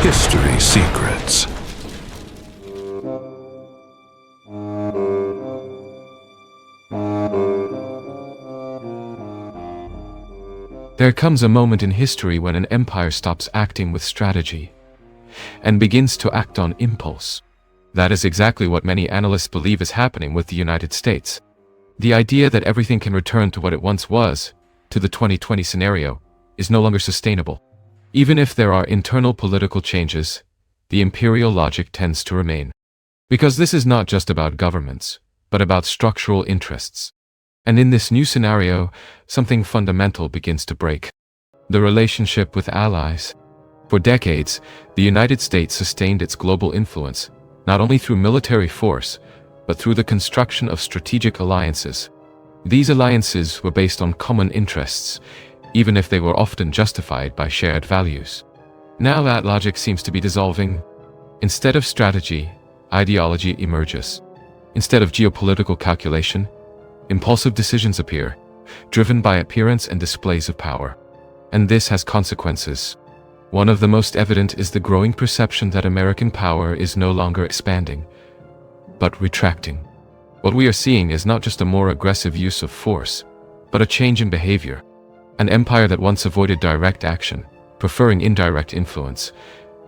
History Secrets. There comes a moment in history when an empire stops acting with strategy and begins to act on impulse. That is exactly what many analysts believe is happening with the United States. The idea that everything can return to what it once was, to the 2020 scenario, is no longer sustainable. Even if there are internal political changes, the imperial logic tends to remain. Because this is not just about governments, but about structural interests. And in this new scenario, something fundamental begins to break. The relationship with allies. For decades, the United States sustained its global influence, not only through military force, but through the construction of strategic alliances. These alliances were based on common interests, even if they were often justified by shared values. Now that logic seems to be dissolving. Instead of strategy, ideology emerges. Instead of geopolitical calculation, impulsive decisions appear, driven by appearance and displays of power. And this has consequences. One of the most evident is the growing perception that American power is no longer expanding, but retracting. What we are seeing is not just a more aggressive use of force, but a change in behavior. An empire that once avoided direct action, preferring indirect influence,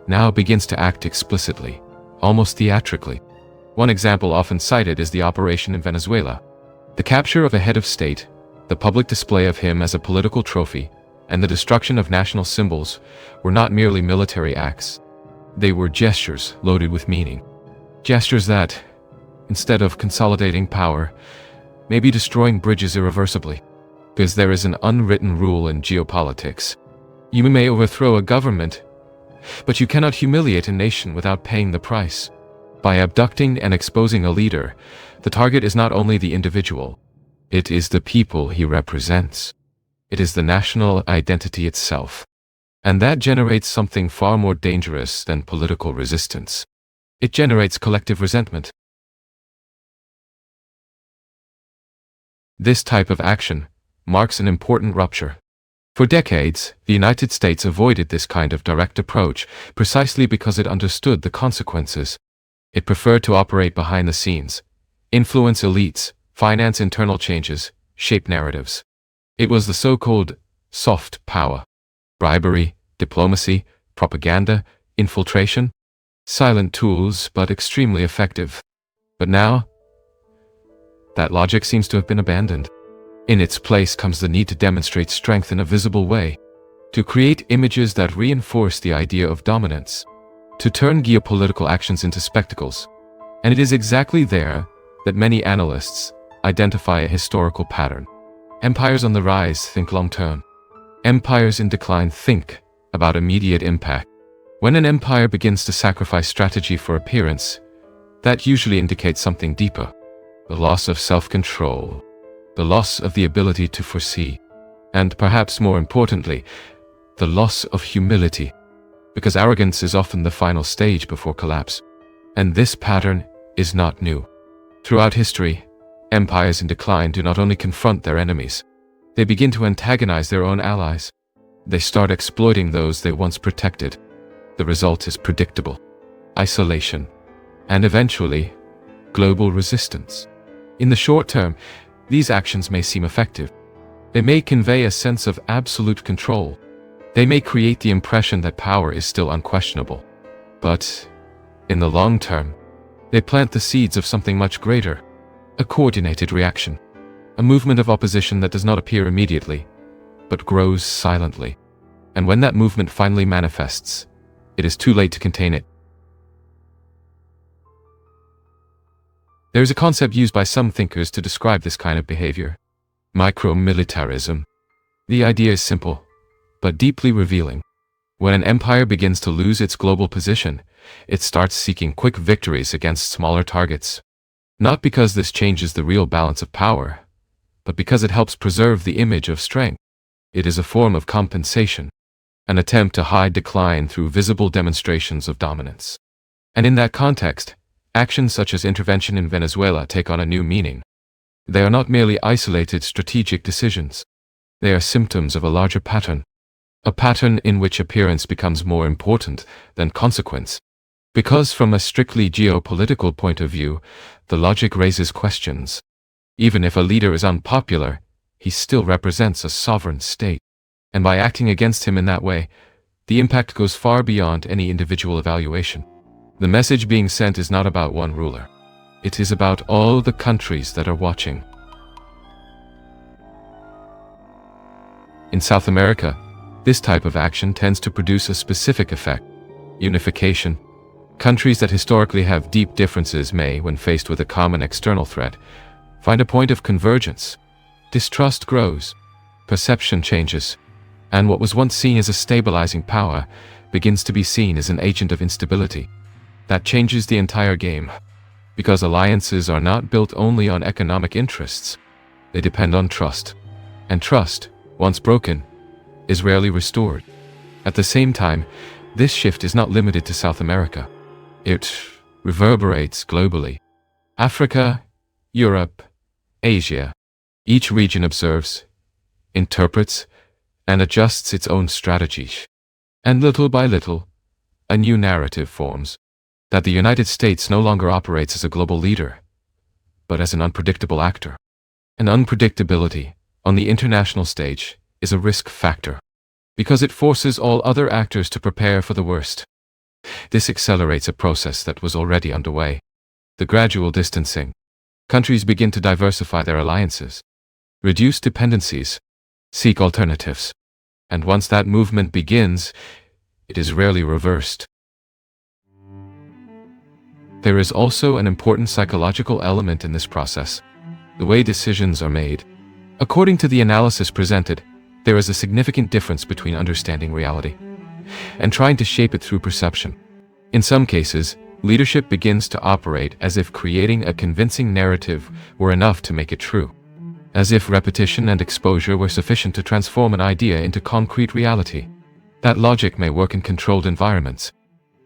now begins to act explicitly, almost theatrically. One example often cited is the operation in Venezuela. The capture of a head of state, the public display of him as a political trophy, and the destruction of national symbols were not merely military acts. They were gestures loaded with meaning. Gestures that, instead of consolidating power, may be destroying bridges irreversibly. Because there is an unwritten rule in geopolitics. You may overthrow a government, but you cannot humiliate a nation without paying the price. By abducting and exposing a leader, the target is not only the individual, it is the people he represents. It is the national identity itself. And that generates something far more dangerous than political resistance. It generates collective resentment. This type of action marks an important rupture. For decades, the United States avoided this kind of direct approach precisely because it understood the consequences. It preferred to operate behind the scenes, influence elites, finance internal changes, shape narratives. It was the so-called soft power. Bribery, diplomacy, propaganda, infiltration. Silent tools, but extremely effective. But now, that logic seems to have been abandoned. In its place comes the need to demonstrate strength in a visible way, to create images that reinforce the idea of dominance, to turn geopolitical actions into spectacles. And it is exactly there that many analysts identify a historical pattern. Empires on the rise think long-term. Empires in decline think about immediate impact. When an empire begins to sacrifice strategy for appearance, that usually indicates something deeper. The loss of self-control, the loss of the ability to foresee, and perhaps more importantly, the loss of humility. Because arrogance is often the final stage before collapse. And this pattern is not new. Throughout history, empires in decline do not only confront their enemies, they begin to antagonize their own allies. They start exploiting those they once protected. The result is predictable: isolation, and eventually, global resistance. In the short term, these actions may seem effective. They may convey a sense of absolute control. They may create the impression that power is still unquestionable. But, in the long term, they plant the seeds of something much greater: a coordinated reaction, a movement of opposition that does not appear immediately, but grows silently. And when that movement finally manifests, it is too late to contain it. There is a concept used by some thinkers to describe this kind of behavior: micro-militarism. The idea is simple, but deeply revealing. When an empire begins to lose its global position, it starts seeking quick victories against smaller targets. Not because this changes the real balance of power, but because it helps preserve the image of strength. It is a form of compensation, an attempt to hide decline through visible demonstrations of dominance. And in that context, actions such as intervention in Venezuela take on a new meaning. They are not merely isolated strategic decisions. They are symptoms of a larger pattern. a pattern in which appearance becomes more important than consequence. Because from a strictly geopolitical point of view, the logic raises questions. Even if a leader is unpopular, he still represents a sovereign state. And by acting against him in that way, the impact goes far beyond any individual evaluation. The message being sent is not about one ruler. It is about all the countries that are watching. In South America, this type of action tends to produce a specific effect: unification. Countries that historically have deep differences may, when faced with a common external threat, find a point of convergence. Distrust grows, perception changes, and what was once seen as a stabilizing power begins to be seen as an agent of instability. That changes the entire game, because alliances are not built only on economic interests. They depend on trust, and trust, once broken, is rarely restored. At the same time, this shift is not limited to South America. It reverberates globally. Africa, Europe, Asia. Each region observes, interprets, and adjusts its own strategy. And little by little, a new narrative forms, that the United States no longer operates as a global leader, but as an unpredictable actor. And unpredictability, on the international stage, is a risk factor, because it forces all other actors to prepare for the worst. This accelerates a process that was already underway: the gradual distancing. Countries begin to diversify their alliances, reduce dependencies, seek alternatives. And once that movement begins, it is rarely reversed. There is also an important psychological element in this process: the way decisions are made. According to the analysis presented, there is a significant difference between understanding reality and trying to shape it through perception. In some cases, leadership begins to operate as if creating a convincing narrative were enough to make it true, as if repetition and exposure were sufficient to transform an idea into concrete reality. That logic may work in controlled environments,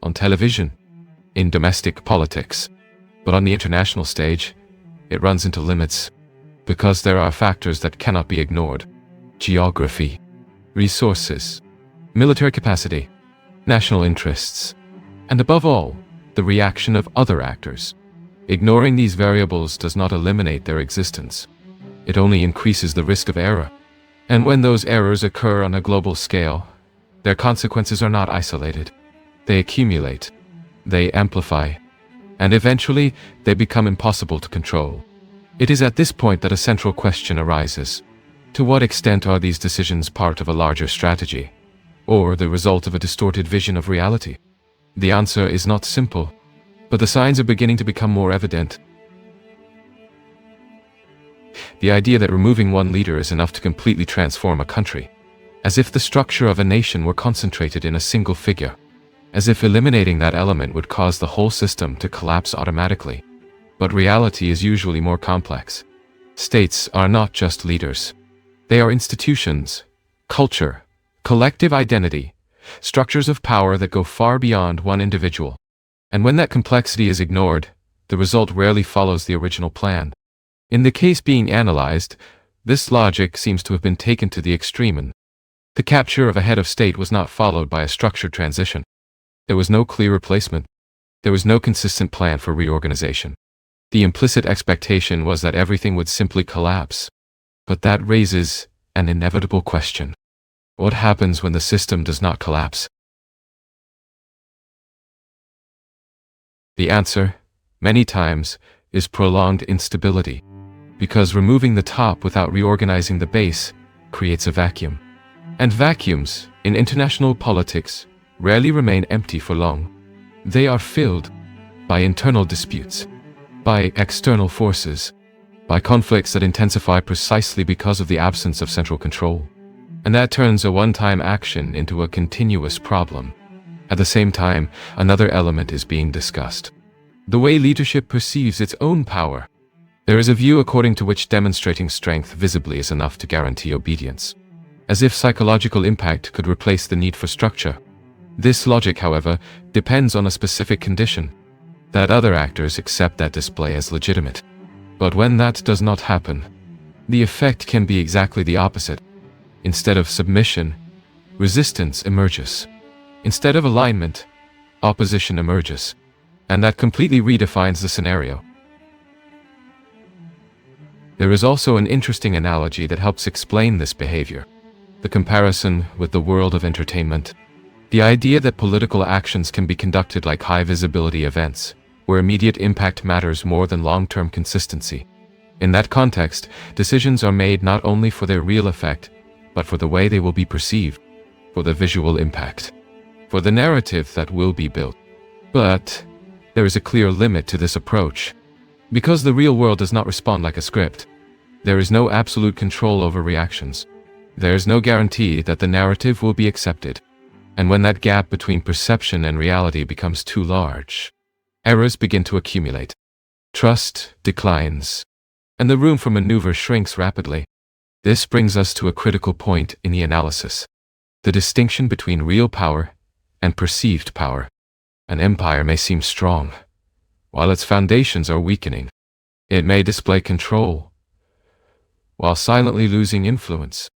on television, in domestic politics, but on the international stage, it runs into limits, because there are factors that cannot be ignored: geography, resources, military capacity, national interests, and above all, the reaction of other actors. Ignoring these variables does not eliminate their existence. It only increases the risk of error. And when those errors occur on a global scale, their consequences are not isolated. They accumulate, they amplify, and eventually they become impossible to control. It is at this point that a central question arises: to what extent are these decisions part of a larger strategy, or the result of a distorted vision of reality? The answer is not simple, but the signs are beginning to become more evident. The idea that removing one leader is enough to completely transform a country, as if the structure of a nation were concentrated in a single figure, as if eliminating that element would cause the whole system to collapse automatically. But reality is usually more complex. States are not just leaders. They are institutions, culture, collective identity, structures of power that go far beyond one individual. And when that complexity is ignored, the result rarely follows the original plan. In the case being analyzed, this logic seems to have been taken to the extreme. The capture of a head of state was not followed by a structured transition. There was no clear replacement. There was no consistent plan for reorganization. The implicit expectation was that everything would simply collapse. But that raises an inevitable question. What happens when the system does not collapse? The answer, many times, is prolonged instability, because removing the top without reorganizing the base creates a vacuum. And vacuums, in international politics, rarely remain empty for long. They are filled by internal disputes, by external forces, by conflicts that intensify precisely because of the absence of central control. And that turns a one-time action into a continuous problem. At the same time, another element is being discussed: the way leadership perceives its own power. There is a view according to which demonstrating strength visibly is enough to guarantee obedience, as if psychological impact could replace the need for structure. This logic, however, depends on a specific condition: that other actors accept that display as legitimate. But when that does not happen, the effect can be exactly the opposite. Instead of submission, resistance emerges. Instead of alignment, opposition emerges. And that completely redefines the scenario. There is also an interesting analogy that helps explain this behavior. The comparison with the world of entertainment. The idea that political actions can be conducted like high-visibility events, where immediate impact matters more than long-term consistency. In that context, decisions are made not only for their real effect, but for the way they will be perceived, for the visual impact, for the narrative that will be built. But there is a clear limit to this approach. Because the real world does not respond like a script, there is no absolute control over reactions. There is no guarantee that the narrative will be accepted. And when that gap between perception and reality becomes too large, errors begin to accumulate. Trust declines, and the room for maneuver shrinks rapidly. This brings us to a critical point in the analysis: the distinction between real power and perceived power. An empire may seem strong, while its foundations are weakening. It may display control, while silently losing influence.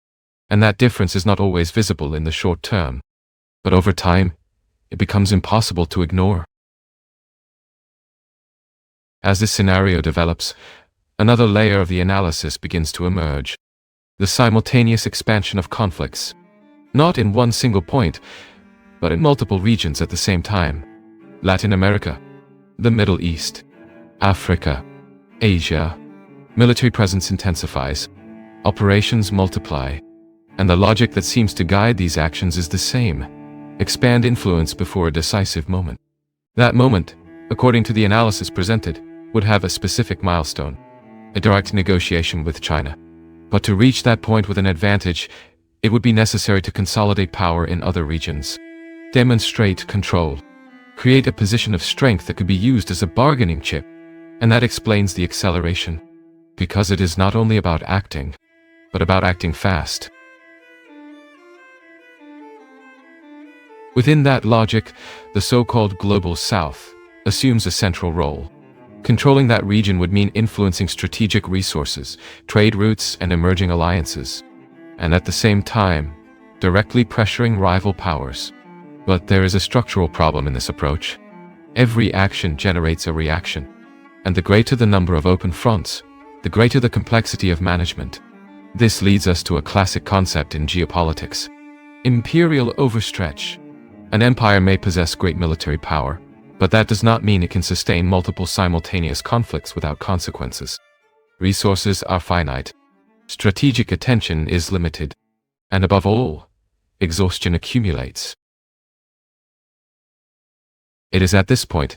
And that difference is not always visible in the short term, but over time, it becomes impossible to ignore. As this scenario develops, another layer of the analysis begins to emerge: the simultaneous expansion of conflicts, not in one single point, but in multiple regions at the same time. Latin America, the Middle East, Africa, Asia. Military presence intensifies, operations multiply, and the logic that seems to guide these actions is the same: expand influence before a decisive moment. That moment, according to the analysis presented, would have a specific milestone: a direct negotiation with China. But to reach that point with an advantage, it would be necessary to consolidate power in other regions, demonstrate control, create a position of strength that could be used as a bargaining chip. And that explains the acceleration, because it is not only about acting, but about acting fast. Within that logic, the so-called Global South assumes a central role. Controlling that region would mean influencing strategic resources, trade routes, and emerging alliances, and at the same time, directly pressuring rival powers. But there is a structural problem in this approach. Every action generates a reaction, and the greater the number of open fronts, the greater the complexity of management. This leads us to a classic concept in geopolitics: imperial overstretch. An empire may possess great military power, but that does not mean it can sustain multiple simultaneous conflicts without consequences. Resources are finite, strategic attention is limited, and above all, exhaustion accumulates. It is at this point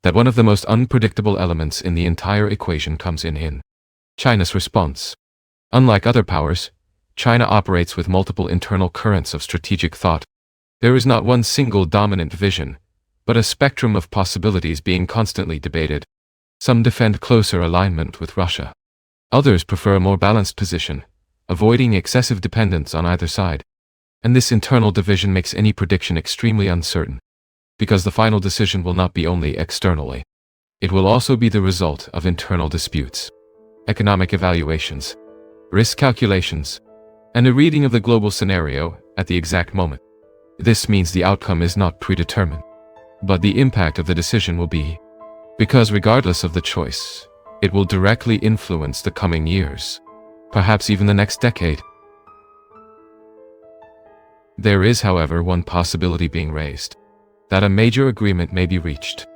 that one of the most unpredictable elements in the entire equation comes in: China's response. Unlike other powers, China operates with multiple internal currents of strategic thought. There is not one single dominant vision, but a spectrum of possibilities being constantly debated. Some defend closer alignment with Russia. Others prefer a more balanced position, avoiding excessive dependence on either side. And this internal division makes any prediction extremely uncertain, because the final decision will not be only externally. It will also be the result of internal disputes, economic evaluations, risk calculations, and a reading of the global scenario at the exact moment. This means the outcome is not predetermined, but the impact of the decision will be, because regardless of the choice, it will directly influence the coming years, perhaps even the next decade. There is, however, one possibility being raised: that a major agreement may be reached.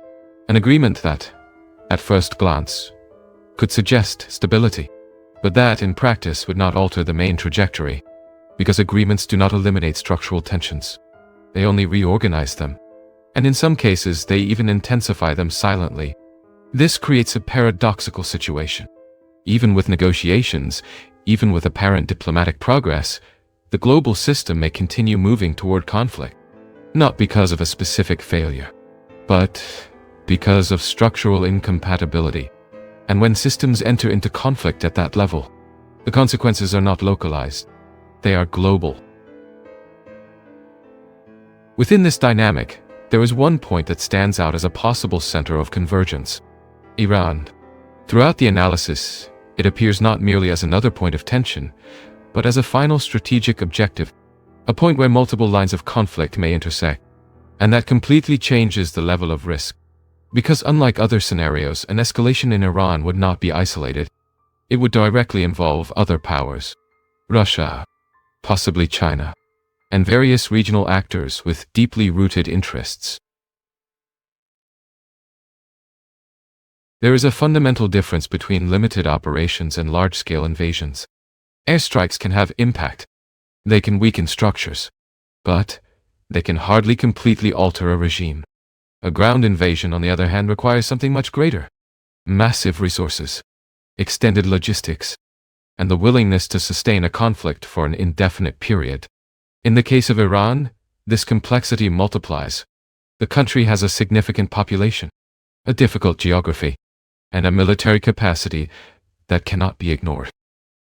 An agreement that, at first glance, could suggest stability, but that in practice would not alter the main trajectory, because agreements do not eliminate structural tensions. They only reorganize them, and in some cases they even intensify them silently. This creates a paradoxical situation. Even with negotiations, even with apparent diplomatic progress, the global system may continue moving toward conflict, not because of a specific failure, but because of structural incompatibility. And when systems enter into conflict at that level, the consequences are not localized, they are global. Within this dynamic, there is one point that stands out as a possible center of convergence: Iran. Throughout the analysis, it appears not merely as another point of tension, but as a final strategic objective. a point where multiple lines of conflict may intersect, and that completely changes the level of risk. Because unlike other scenarios, an escalation in Iran would not be isolated. It would directly involve other powers, Russia, possibly China, and various regional actors with deeply rooted interests. There is a fundamental difference between limited operations and large-scale invasions. Airstrikes can have impact. They can weaken structures, but they can hardly completely alter a regime. A ground invasion, on the other hand, requires something much greater: massive resources, extended logistics, and the willingness to sustain a conflict for an indefinite period. In the case of Iran, this complexity multiplies. The country has a significant population, a difficult geography, and a military capacity that cannot be ignored.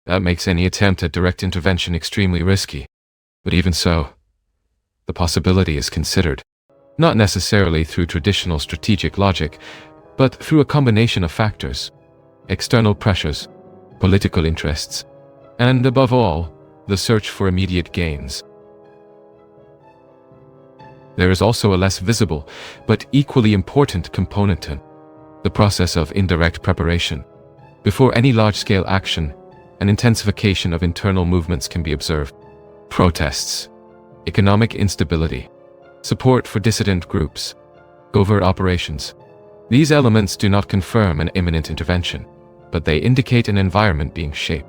That makes any attempt at direct intervention extremely risky. But even so, the possibility is considered, not necessarily through traditional strategic logic, but through a combination of factors: external pressures, political interests, and above all, the search for immediate gains. There is also a less visible, but equally important component in the process of indirect preparation. Before any large-scale action, an intensification of internal movements can be observed. Protests, economic instability, support for dissident groups, covert operations. These elements do not confirm an imminent intervention, but they indicate an environment being shaped,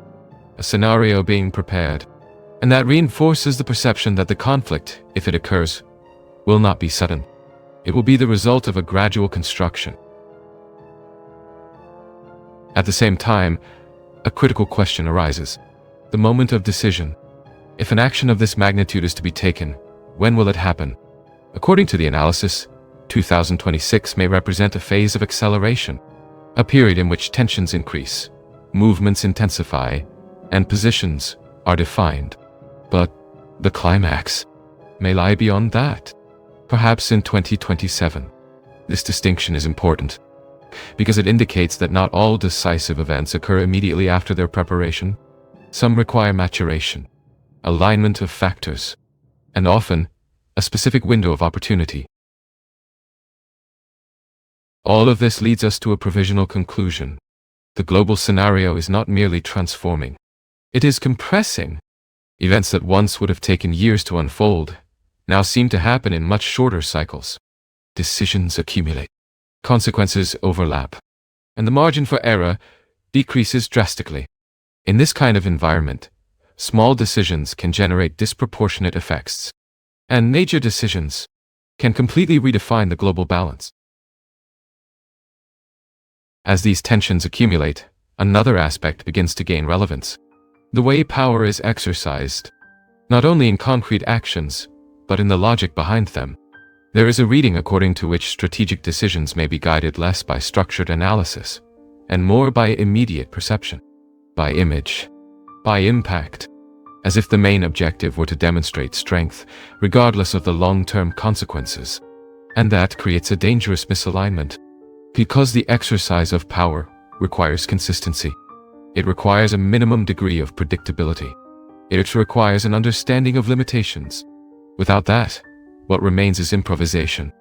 a scenario being prepared, and that reinforces the perception that the conflict, if it occurs, will not be sudden. It will be the result of a gradual construction. At the same time, a critical question arises: the moment of decision. If an action of this magnitude is to be taken, when will it happen? According to the analysis, 2026 may represent a phase of acceleration, a period in which tensions increase, movements intensify, and positions are defined. But the climax may lie beyond that, perhaps in 2027. This distinction is important, because it indicates that not all decisive events occur immediately after their preparation. Some require maturation, alignment of factors, and often a specific window of opportunity. All of this leads us to a provisional conclusion. The global scenario is not merely transforming, it is compressing. Events that once would have taken years to unfold now seem to happen in much shorter cycles. Decisions accumulate, consequences overlap, and the margin for error decreases drastically. In this kind of environment, small decisions can generate disproportionate effects, and major decisions can completely redefine the global balance. As these tensions accumulate, another aspect begins to gain relevance: the way power is exercised, not only in concrete actions, but in the logic behind them. There is a reading according to which strategic decisions may be guided less by structured analysis, and more by immediate perception, by image, by impact, as if the main objective were to demonstrate strength, regardless of the long-term consequences. And that creates a dangerous misalignment, because the exercise of power requires consistency. It requires a minimum degree of predictability. It requires an understanding of limitations. Without that, what remains is improvisation.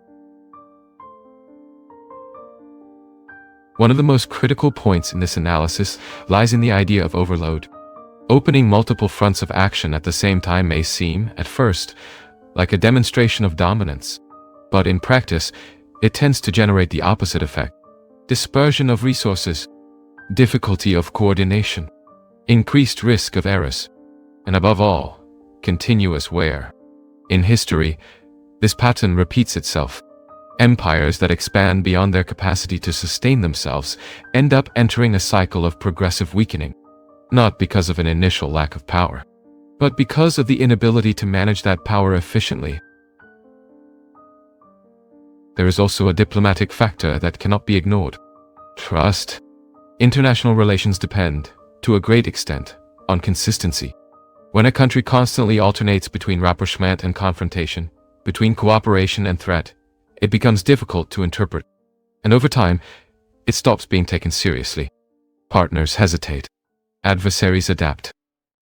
One of the most critical points in this analysis lies in the idea of overload. Opening multiple fronts of action at the same time may seem, at first, like a demonstration of dominance, but in practice, it tends to generate the opposite effect: dispersion of resources, difficulty of coordination, increased risk of errors, and above all, continuous wear. In history, this pattern repeats itself. Empires that expand beyond their capacity to sustain themselves end up entering a cycle of progressive weakening, not because of an initial lack of power, but because of the inability to manage that power efficiently. There is also a diplomatic factor that cannot be ignored: trust. International relations depend, to a great extent, on consistency. When a country constantly alternates between rapprochement and confrontation, between cooperation and threat, it becomes difficult to interpret, and over time, it stops being taken seriously. Partners hesitate, adversaries adapt,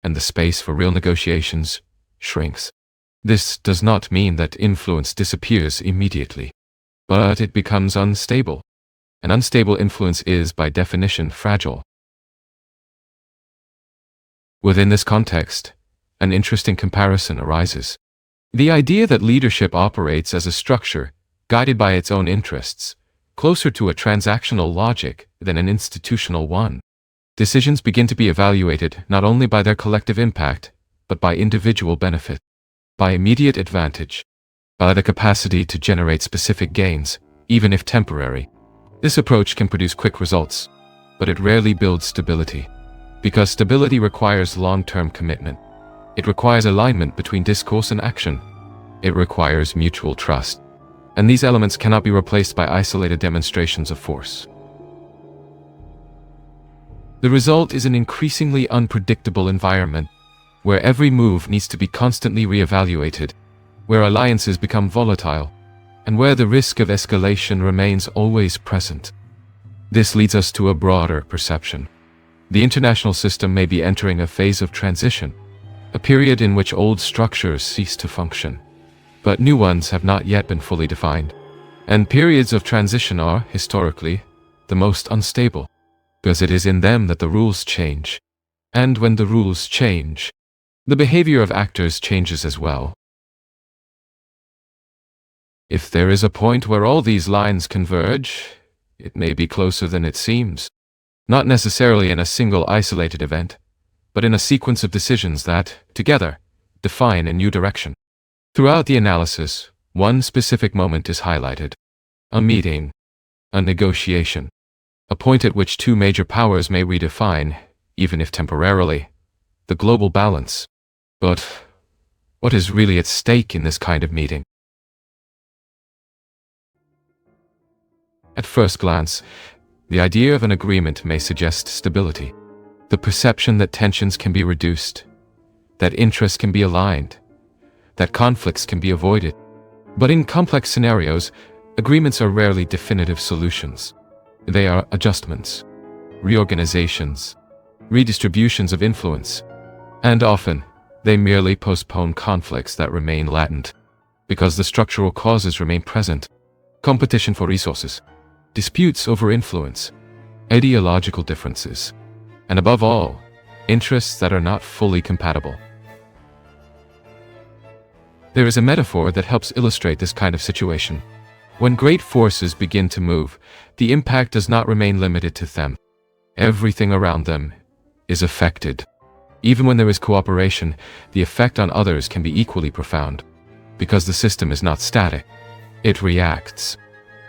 and the space for real negotiations shrinks. This does not mean that influence disappears immediately, but it becomes unstable. An unstable influence is, by definition, fragile. Within this context, an interesting comparison arises. The idea that leadership operates as a structure, guided by its own interests, closer to a transactional logic than an institutional one. Decisions begin to be evaluated not only by their collective impact, but by individual benefit, by immediate advantage, by the capacity to generate specific gains, even if temporary. This approach can produce quick results, but it rarely builds stability, because stability requires long-term commitment. It requires alignment between discourse and action. It requires mutual trust, and these elements cannot be replaced by isolated demonstrations of force. The result is an increasingly unpredictable environment, where every move needs to be constantly re-evaluated, where alliances become volatile, and where the risk of escalation remains always present. This leads us to a broader perception. The international system may be entering a phase of transition, a period in which old structures cease to function, but new ones have not yet been fully defined. And periods of transition are, historically, the most unstable, because it is in them that the rules change. And when the rules change, the behavior of actors changes as well. If there is a point where all these lines converge, it may be closer than it seems. Not necessarily in a single isolated event, but in a sequence of decisions that, together, define a new direction. Throughout the analysis, one specific moment is highlighted. A meeting, a negotiation, a point at which two major powers may redefine, even if temporarily, the global balance. But what is really at stake in this kind of meeting? At first glance, the idea of an agreement may suggest stability, the perception that tensions can be reduced, that interests can be aligned, that conflicts can be avoided. But in complex scenarios, agreements are rarely definitive solutions. They are adjustments, reorganizations, redistributions of influence, and often they merely postpone conflicts that remain latent, because the structural causes remain present: competition for resources, disputes over influence, ideological differences, and above all, interests that are not fully compatible. There is a metaphor that helps illustrate this kind of situation. When great forces begin to move, the impact does not remain limited to them. Everything around them is affected. Even when there is cooperation, the effect on others can be equally profound, because the system is not static. It reacts.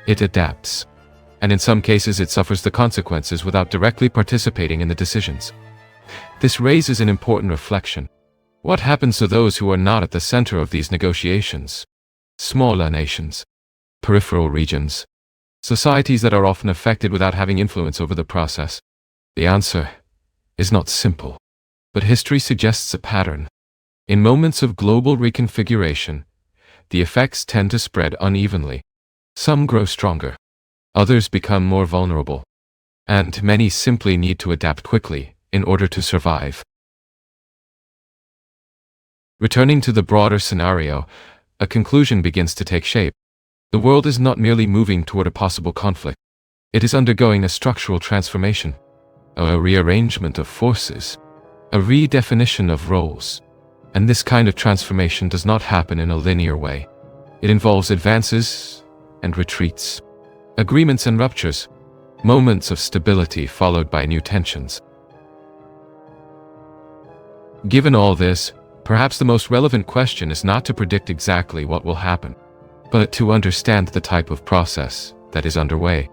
It adapts. And in some cases it suffers the consequences without directly participating in the decisions. This raises an important reflection. What happens to those who are not at the center of these negotiations? Smaller nations, peripheral regions, societies that are often affected without having influence over the process. The answer is not simple, but history suggests a pattern. In moments of global reconfiguration, the effects tend to spread unevenly. Some grow stronger, others become more vulnerable, and many simply need to adapt quickly in order to survive. Returning to the broader scenario, a conclusion begins to take shape. The world is not merely moving toward a possible conflict. It is undergoing a structural transformation, a rearrangement of forces, a redefinition of roles. And this kind of transformation does not happen in a linear way. It involves advances and retreats, agreements and ruptures, moments of stability followed by new tensions. Given all this, perhaps the most relevant question is not to predict exactly what will happen, but to understand the type of process that is underway.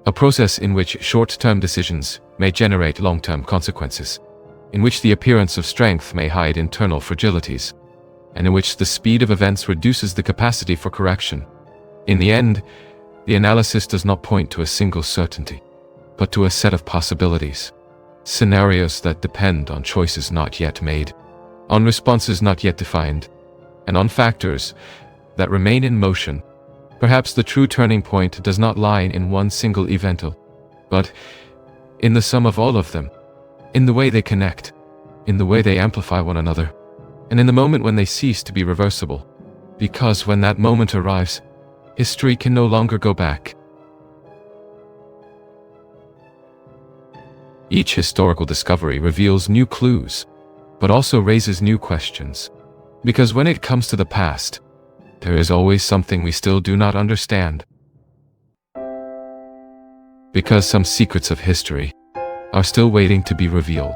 A process in which short-term decisions may generate long-term consequences, in which the appearance of strength may hide internal fragilities, and in which the speed of events reduces the capacity for correction. In the end, the analysis does not point to a single certainty, but to a set of possibilities, scenarios that depend on choices not yet made, on responses not yet defined, and on factors that remain in motion. Perhaps the true turning point does not lie in one single event, but in the sum of all of them, in the way they connect, in the way they amplify one another, and in the moment when they cease to be reversible. Because when that moment arrives, history can no longer go back. Each historical discovery reveals new clues, but also raises new questions. Because when it comes to the past, there is always something we still do not understand. Because some secrets of history are still waiting to be revealed.